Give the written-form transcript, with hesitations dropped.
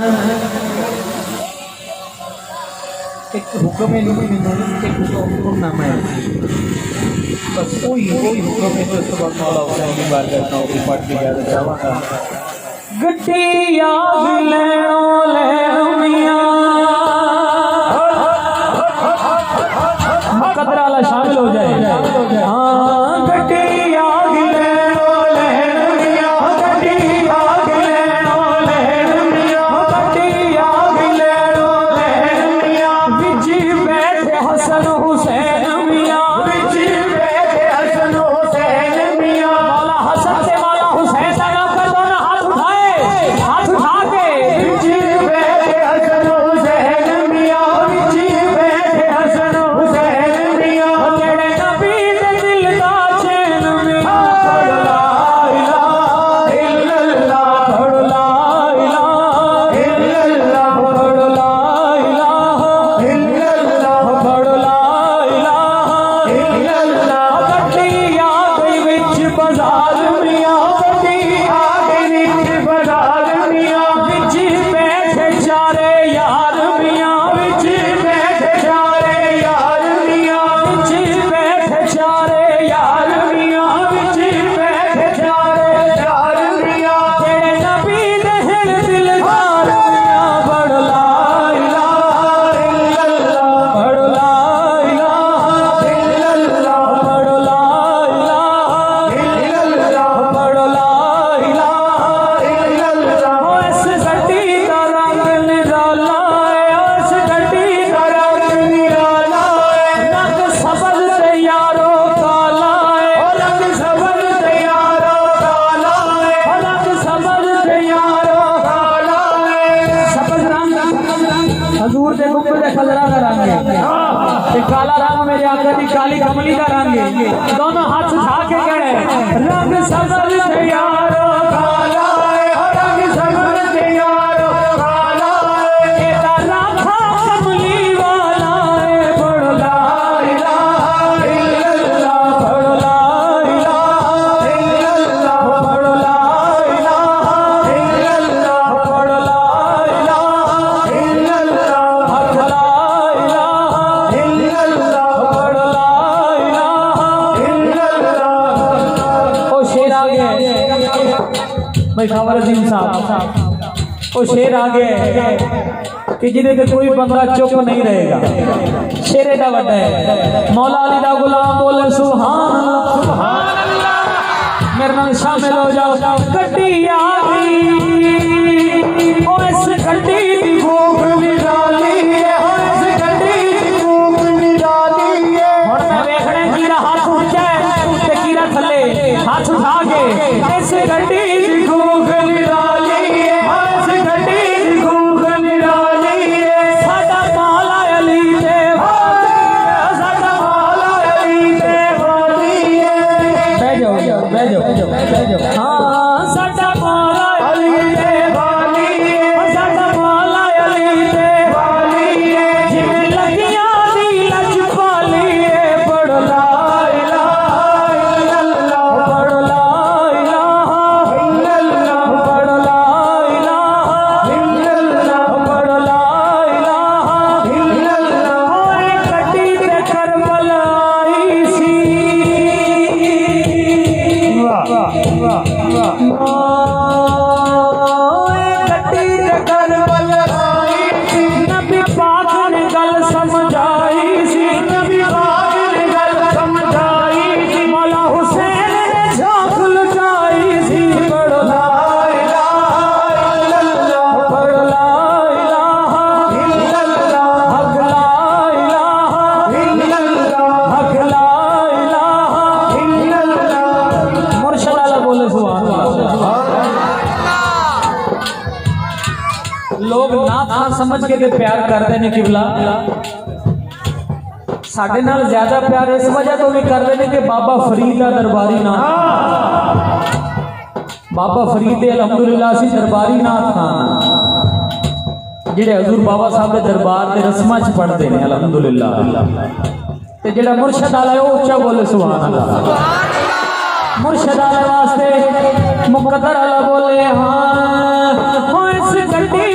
एक हुक्म है नहीं एक हुक्मनामा है बस कोई हुक्म है जो सब मौला हुसैन की बारगाह में नौकरी पाठ की इजाजत चाहूंगा गड्डिया लेनो ले मियां मुकद्दर वाला शामिल हो जाए हां गड्डिया लेनो ले मियां गड्डिया लेनो ले मियां गड्डिया लेनो ले मियां विच बैठे हसन हुसैन मियां विच बैठे हसन हुसैन मियां मौला हसन से मौला हुसैन का नाम कर दो ना हाथ उठाए हाथ उठा के विच बैठे हसन हुसैन मियां विच बैठे हसन हुसैन मियां तेरे नबी दे दिल दा चैन में पढ़ ला इलाहा इल्लल्लाह पढ़ ला इलाहा इल्लल्लाह पढ़ ला इलाहा इल्लल्लाह पढ़ ला इलाहा इल्लल्लाह गड्डिया गई विच बाजार मियां गड्डिया गई विच बाजार मियां विच बैठे चारे यार मियां विच बैठे चारे यार मियां विच बैठे चारे यार मियां विच बैठे चारे यार मियां तेरे नबी दे हिल दिलदार मियां पढ़ ला इलाहा इल्लल्लाह पढ़ ला इलाहा इल्लल्लाह पढ़ ला इलाहा इल्लल्लाह पढ़ ला इलाहा इल्लल्लाह ओ इस गड्डी दा रंग निराला है इस गड्डी दा रंग निराला है रंग सबज ते यारो काला है ओ रंग सबज ते यारो काला है ओ रंग सबज ते यारो काला है सबज रंग हजूर दे गुंबद दे कलरा का रंग है ते काला रंग मेरे आका दी काली कमली का रंग है दोनों हाथ उठा के कहे रंग सबज ते यारो काला है ओ रंग सबज ते यारो काला है एदा राखा कमली वाला है पढ़ ला इलाहा इल्लल्लाह पढ़ ला इलाहा इल्लल्लाह पढ़ ला इलाहा इल्लल्लाह पढ़ ला इलाहा इल्लल्लाह हक ला इलाहा इल्लल्लाह पढ़ ला इलाहा इल्लल्लाह ओ शेर आ गए भाई खबर अजीम साहब ओ शेर आ गए कि जिदे ते कोई बंदा चुप नहीं रहेगा शेर एडा वड्डा है मौला अली दा गुलाम बोले सुभान अल्लाह मेरे नाल शामिल हो जाओ गड्डी आ गई ओ इस गड्डी दी भूख निराली है ओ इस गड्डी दी भूख निराली है हुण मैं वेखणे कीरा हाथ ऊंचा है ते कीरा थल्ले हाथ उठा के इस गड्डी दी भूख निराली है ओ इस गड्डी दी भूख निराली है साडा मौला अली ते वाली है साडा मौला अली ते वाली है बह जाओ हाँ साडा मौला अली ते वाली है साडा मौला अली ते वाली है जिवें लगियां दी लजपाली है पढ़ ला इलाहा इल्लल्लाह पढ़ ला इलाहा इल्लल्लाह पढ़ ला इलाहा इल्लल्लाह पढ़ ला इलाहा इल्लल्लाह ओए गड्डी ते करबला आई सी वाह वाह वाह ओए गड्डी ते करबला आई सी नबी पाक ने गल समझाई सी नबी पाक ने गल समझाई सी मौला हुसैन ने झांक लुटाई सी पढ़ ला इलाहा इल्लल्लाह पढ़ ला इलाहा इल्लल्लाह हक ला इलाहा इल्लल्लाह हक ला इलाहा इल्लल्लाह मुर्शिद आला बोले सुभान अल्लाह लोग नात खान समझ के ते प्यार करते ने किबला साडे नाल ज्यादा प्यार इस वजह तो भी करते ने कि बाबा फरीद दा दरबारी नाथ बाबा फरीद अलहमदुलिल्लाह सी दरबारी नाथ खान जेड़े हजूर बाबा साहब के दरबार के रस्मां च पढ़ते हैं अलहमदुलिल्लाह ते जेड़ा मुर्शिद आला है ऊंचा बोले सुभान अल्लाह मुर्शिद आला वास्ते मुकद्दर आला बोले हाँ इस गड्डी